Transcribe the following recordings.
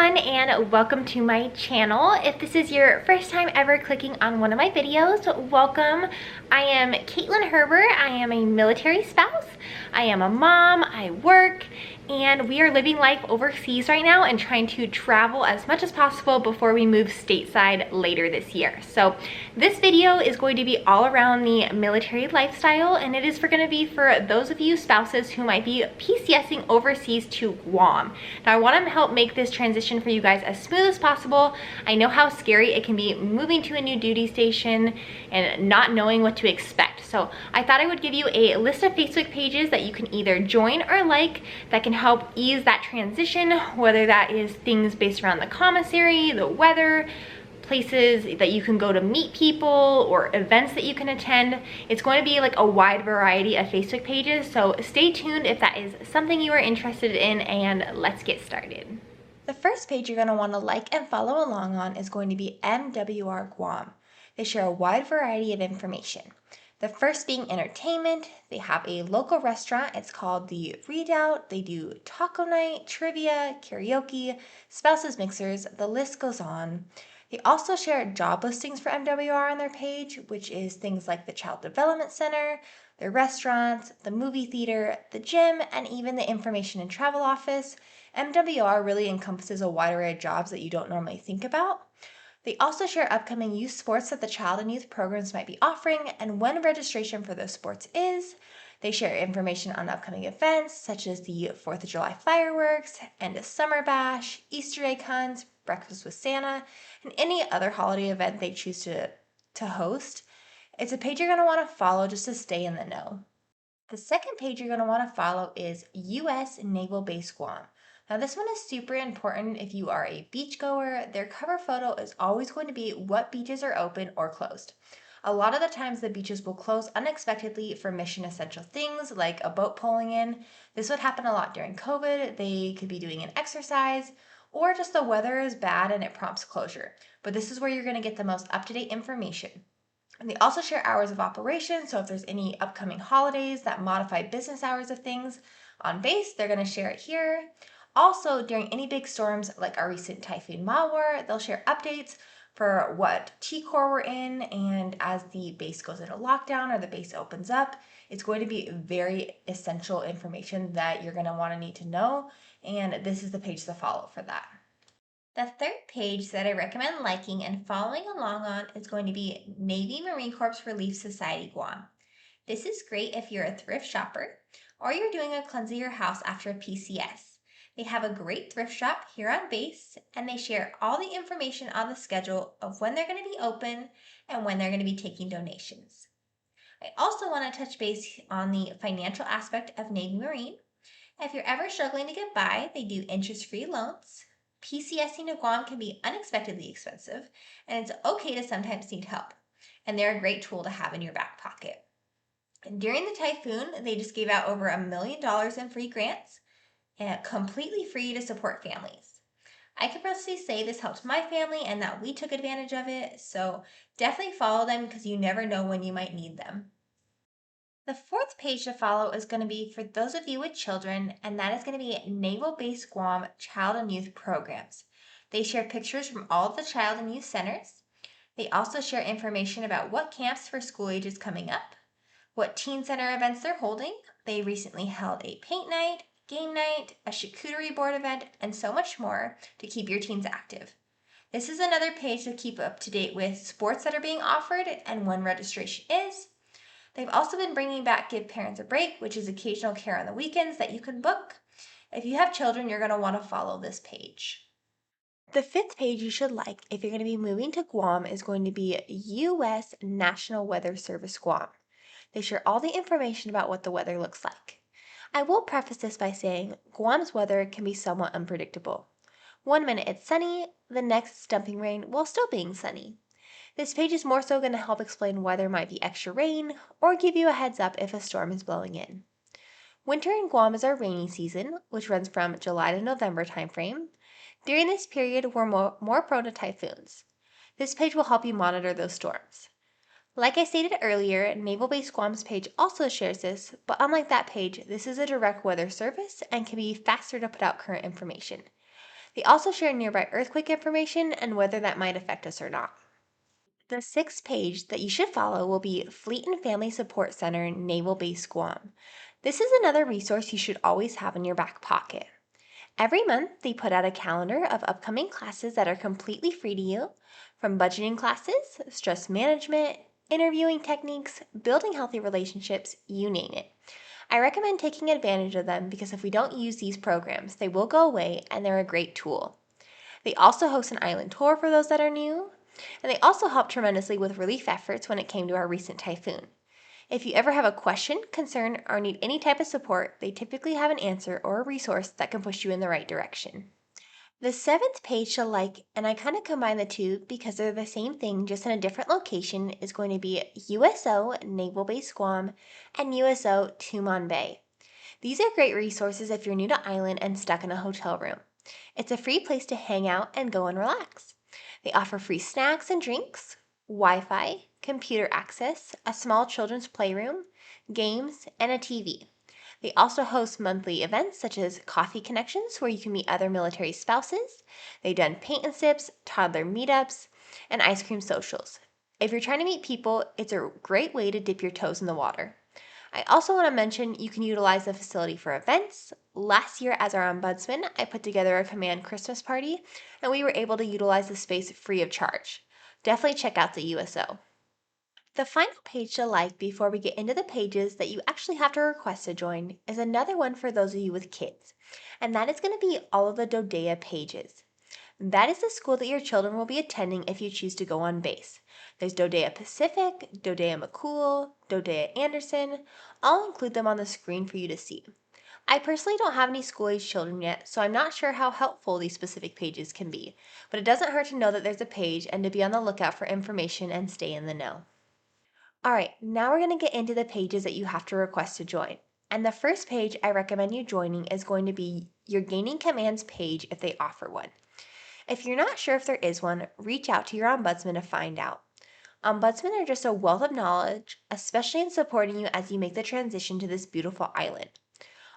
everyone, and welcome to my channel. If this is your first time ever clicking on one of my videos, welcome. I am Caitlin Herbert. I am a military spouse. I am a mom. I work, and we are living life overseas right now and trying to travel as much as possible before we move stateside later this year. So this video is going to be all around the military lifestyle, and it is going to be for those of you spouses who might be PCSing overseas to Guam. Now I want to help make this transition for you guys as smooth as possible. I know how scary it can be moving to a new duty station and not knowing what to expect. So I thought I would give you a list of Facebook pages that you can either join or like that can help ease that transition, whether that is things based around the commissary, the weather, places that you can go to meet people, or events that you can attend. It's going to be like a wide variety of Facebook pages, so stay tuned if that is something you are interested in, and let's get started. The first page you're going to want to like and follow along on is going to be MWR Guam. They share a wide variety of information. The first being entertainment. They have a local restaurant. It's called the Redoubt. They do taco night, trivia, karaoke, spouses mixers. The list goes on. They also share job listings for MWR on their page, which is things like the Child Development Center, their restaurants, the movie theater, the gym, and even the Information and Travel Office. MWR really encompasses a wide array of jobs that you don't normally think about. They also share upcoming youth sports that the child and youth programs might be offering and when registration for those sports is. They share information on upcoming events such as the 4th of July fireworks and a summer bash, Easter egg hunts, breakfast with Santa, and any other holiday event they choose to host. It's a page you're going to want to follow just to stay in the know. The second page you're going to want to follow is U.S. Naval Base Guam. Now this one is super important if you are a beachgoer. Their cover photo is always going to be what beaches are open or closed. A lot of the times the beaches will close unexpectedly for mission essential things like a boat pulling in. This would happen a lot during COVID. They could be doing an exercise, or just the weather is bad and it prompts closure. But this is where you're going to get the most up-to-date information. And they also share hours of operation, so if there's any upcoming holidays that modify business hours of things on base, they're going to share it here. Also, during any big storms like our recent Typhoon Mawar, they'll share updates for what T-Corps we're in, and as the base goes into lockdown or the base opens up, it's going to be very essential information that you're going to want to need to know, and this is the page to follow for that. The third page that I recommend liking and following along on is going to be Navy Marine Corps Relief Society Guam. This is great if you're a thrift shopper or you're doing a cleanse of your house after a PCS. They have a great thrift shop here on base, and they share all the information on the schedule of when they're going to be open and when they're going to be taking donations. I also want to touch base on the financial aspect of Navy Marine. If you're ever struggling to get by, they do interest-free loans. PCSing to Guam can be unexpectedly expensive, and it's okay to sometimes need help, and they're a great tool to have in your back pocket. And during the typhoon, they just gave out over $1 million in free grants, and completely free to support families. I can personally say this helped my family and that we took advantage of it, so definitely follow them because you never know when you might need them. The fourth page to follow is going to be for those of you with children, and that is going to be Naval Base Guam Child and Youth Programs. They share pictures from all of the child and youth centers. They also share information about what camps for school ages coming up, what teen center events they're holding. They recently held a paint night, game night, a charcuterie board event, and so much more to keep your teens active. This is another page to keep up to date with sports that are being offered and when registration is. They've also been bringing back Give Parents a Break, which is occasional care on the weekends that you can book. If you have children, you're going to want to follow this page. The fifth page you should like if you're going to be moving to Guam is going to be U.S. National Weather Service Guam. They share all the information about what the weather looks like. I will preface this by saying Guam's weather can be somewhat unpredictable. One minute it's sunny, the next it's dumping rain while still being sunny. This page is more so going to help explain why there might be extra rain or give you a heads up if a storm is blowing in. Winter in Guam is our rainy season, which runs from July to November timeframe. During this period, we're more prone to typhoons. This page will help you monitor those storms. Like I stated earlier, Naval Base Guam's page also shares this, but unlike that page, this is a direct weather service and can be faster to put out current information. They also share nearby earthquake information and whether that might affect us or not. The sixth page that you should follow will be Fleet and Family Support Center, Naval Base Guam. This is another resource you should always have in your back pocket. Every month, they put out a calendar of upcoming classes that are completely free to you, from budgeting classes, stress management, interviewing techniques, building healthy relationships, you name it. I recommend taking advantage of them because if we don't use these programs, they will go away and they're a great tool. They also host an island tour for those that are new, and they also help tremendously with relief efforts when it came to our recent typhoon. If you ever have a question, concern, or need any type of support, they typically have an answer or a resource that can push you in the right direction. The seventh page to like, and I kind of combine the two because they're the same thing just in a different location, is going to be USO Naval Base Guam and USO Tumon Bay. These are great resources if you're new to island and stuck in a hotel room. It's a free place to hang out and go and relax. They offer free snacks and drinks, Wi-Fi, computer access, a small children's playroom, games, and a TV. They also host monthly events such as coffee connections where you can meet other military spouses. They've done paint and sips, toddler meetups, and ice cream socials. If you're trying to meet people, it's a great way to dip your toes in the water. I also want to mention you can utilize the facility for events. Last year, as our ombudsman, I put together a command Christmas party, and we were able to utilize the space free of charge. Definitely check out the USO. The final page to like before we get into the pages that you actually have to request to join is another one for those of you with kids, and that is going to be all of the Dodea pages. That is the school that your children will be attending if you choose to go on base. There's Dodea Pacific, Dodea McCool, Dodea Anderson. I'll include them on the screen for you to see. I personally don't have any school-age children yet, so I'm not sure how helpful these specific pages can be, but it doesn't hurt to know that there's a page and to be on the lookout for information and stay in the know. Alright, now we're going to get into the pages that you have to request to join. And the first page I recommend you joining is going to be your Gaining Commands page if they offer one. If you're not sure if there is one, reach out to your ombudsman to find out. Ombudsmen are just a wealth of knowledge, especially in supporting you as you make the transition to this beautiful island.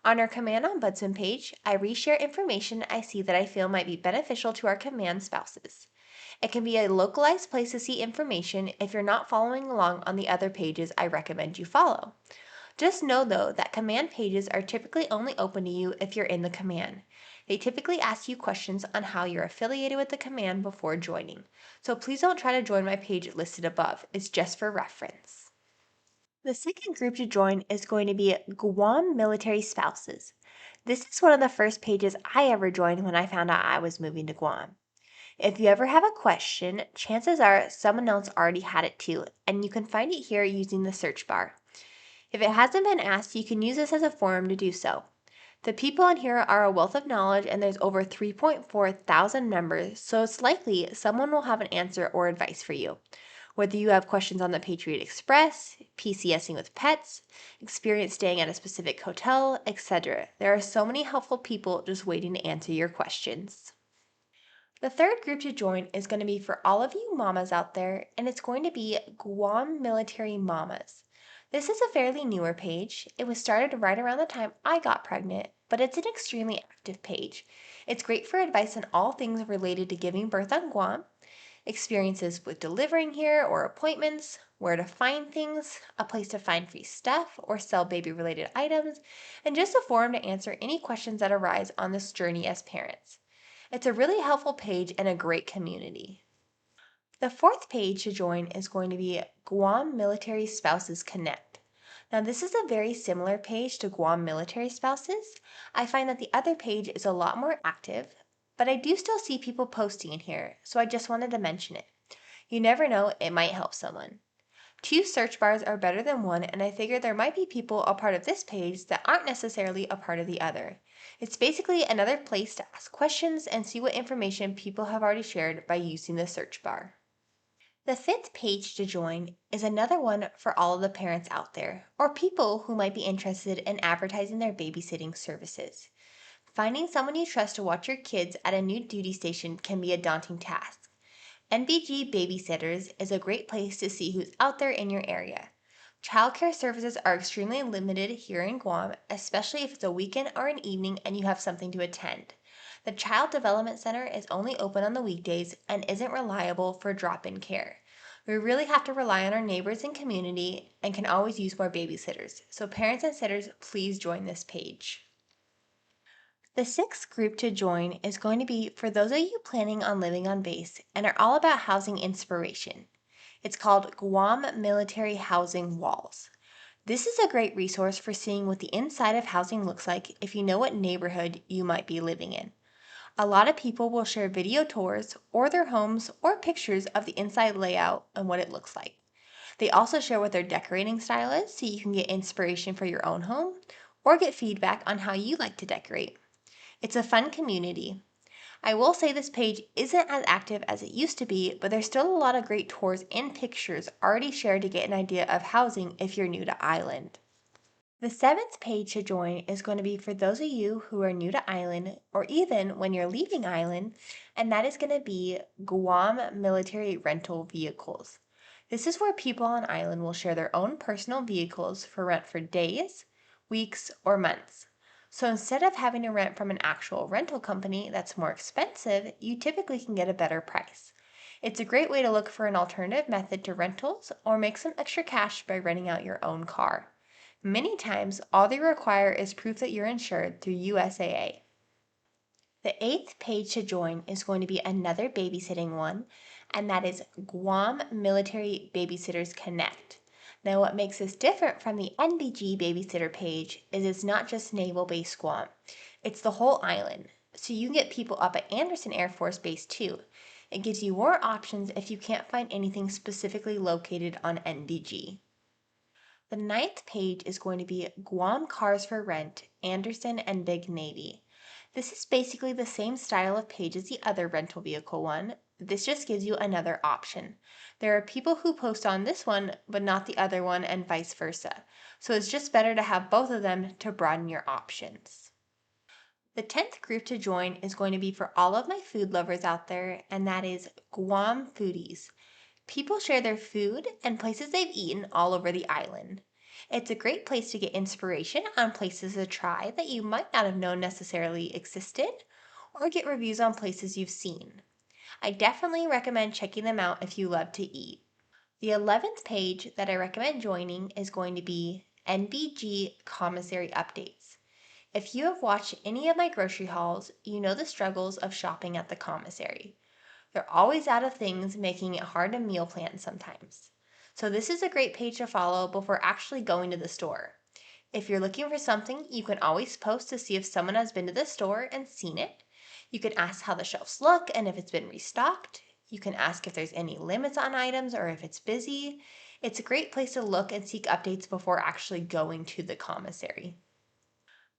On our Command Ombudsman page, I reshare information I see that I feel might be beneficial to our command spouses. It can be a localized place to see information if you're not following along on the other pages I recommend you follow. Just know though that command pages are typically only open to you if you're in the command. They typically ask you questions on how you're affiliated with the command before joining. So please don't try to join my page listed above. It's just for reference. The second group to join is going to be Guam Military Spouses. This is one of the first pages I ever joined when I found out I was moving to Guam. If you ever have a question, chances are someone else already had it too, and you can find it here using the search bar. If it hasn't been asked, you can use this as a forum to do so. The people in here are a wealth of knowledge and there's over 3.4 thousand members, so it's likely someone will have an answer or advice for you. Whether you have questions on the Patriot Express, pcsing with pets, experience staying at a specific hotel, etc. There are so many helpful people just waiting to answer your questions. The third group to join is going to be for all of you mamas out there, and it's going to be Guam Military Mamas. This is a fairly newer page. It was started right around the time I got pregnant, but it's an extremely active page. It's great for advice on all things related to giving birth on Guam, experiences with delivering here or appointments, where to find things, a place to find free stuff or sell baby related items, and just a forum to answer any questions that arise on this journey as parents. It's a really helpful page and a great community. The fourth page to join is going to be Guam Military Spouses Connect. Now this is a very similar page to Guam Military Spouses. I find that the other page is a lot more active, but I do still see people posting in here, so I just wanted to mention it. You never know, it might help someone. 2 search bars are better than 1, and I figure there might be people a part of this page that aren't necessarily a part of the other. It's basically another place to ask questions and see what information people have already shared by using the search bar. The fifth page to join is another one for all of the parents out there, or people who might be interested in advertising their babysitting services. Finding someone you trust to watch your kids at a new duty station can be a daunting task. NBG Babysitters is a great place to see who's out there in your area. Childcare services are extremely limited here in Guam, especially if it's a weekend or an evening and you have something to attend. The Child Development Center is only open on the weekdays and isn't reliable for drop-in care. We really have to rely on our neighbors and community and can always use more babysitters. So parents and sitters, please join this page. The sixth group to join is going to be for those of you planning on living on base and are all about housing inspiration. It's called Guam Military Housing Walls. This is a great resource for seeing what the inside of housing looks like if you know what neighborhood you might be living in. A lot of people will share video tours or their homes or pictures of the inside layout and what it looks like. They also share what their decorating style is so you can get inspiration for your own home or get feedback on how you like to decorate. It's a fun community. I will say this page isn't as active as it used to be, but there's still a lot of great tours and pictures already shared to get an idea of housing if you're new to Island. The seventh page to join is going to be for those of you who are new to Island or even when you're leaving Island, and that is going to be Guam Military Rental Vehicles. This is where people on Island will share their own personal vehicles for rent for days, weeks, or months. So instead of having to rent from an actual rental company that's more expensive, you typically can get a better price. It's a great way to look for an alternative method to rentals or make some extra cash by renting out your own car. Many times, all they require is proof that you're insured through USAA. The eighth page to join is going to be another babysitting one, and that is Guam Military Babysitters Connect. Now, what makes this different from the NBG babysitter page is it's not just Naval Base Guam. It's the whole island, so you can get people up at Andersen Air Force Base too. It gives you more options if you can't find anything specifically located on NBG. The ninth page is going to be Guam Cars for Rent, Andersen and Big Navy. This is basically the same style of page as the other rental vehicle one. This just gives you another option. There are people who post on this one but not the other one and vice versa. So it's just better to have both of them to broaden your options. The 10th group to join is going to be for all of my food lovers out there, and that is Guam Foodies. People share their food and places they've eaten all over the island. It's a great place to get inspiration on places to try that you might not have known necessarily existed, or get reviews on places you've seen. I definitely recommend checking them out if you love to eat. The 11th page that I recommend joining is going to be NBG Commissary Updates. If you have watched any of my grocery hauls, you know the struggles of shopping at the commissary. They're always out of things, making it hard to meal plan sometimes. So this is a great page to follow before actually going to the store. If you're looking for something, you can always post to see if someone has been to the store and seen it. You can ask how the shelves look and if it's been restocked. You can ask if there's any limits on items or if it's busy. It's a great place to look and seek updates before actually going to the commissary.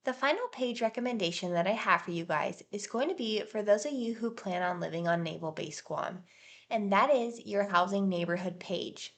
The final page recommendation that I have for you guys is going to be for those of you who plan on living on Naval Base Guam, and that is your housing neighborhood page.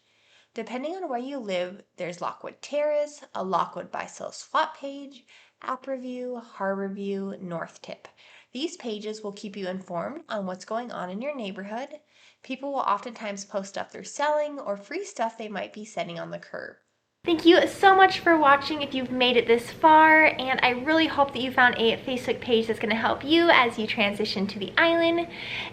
Depending on where you live, there's Lockwood Terrace, a Lockwood buy-sell swap page, Apperview, Harborview, North Tip. These pages will keep you informed on what's going on in your neighborhood. People will oftentimes post stuff they're selling or free stuff they might be setting on the curb. Thank you so much for watching if you've made it this far, and I really hope that you found a Facebook page that's going to help you as you transition to the island.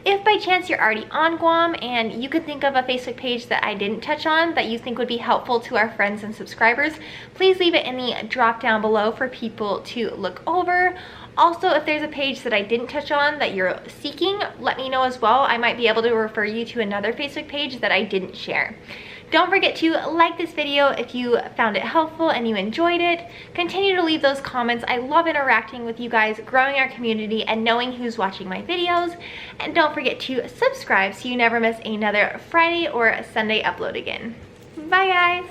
If by chance you're already on Guam and you could think of a Facebook page that I didn't touch on that you think would be helpful to our friends and subscribers, please leave it in the drop down below for people to look over. Also, if there's a page that I didn't touch on that you're seeking, let me know as well. I might be able to refer you to another Facebook page that I didn't share. Don't forget to like this video if you found it helpful and you enjoyed it. Continue to leave those comments. I love interacting with you guys, growing our community, and knowing who's watching my videos. And don't forget to subscribe so you never miss another Friday or Sunday upload again. Bye guys!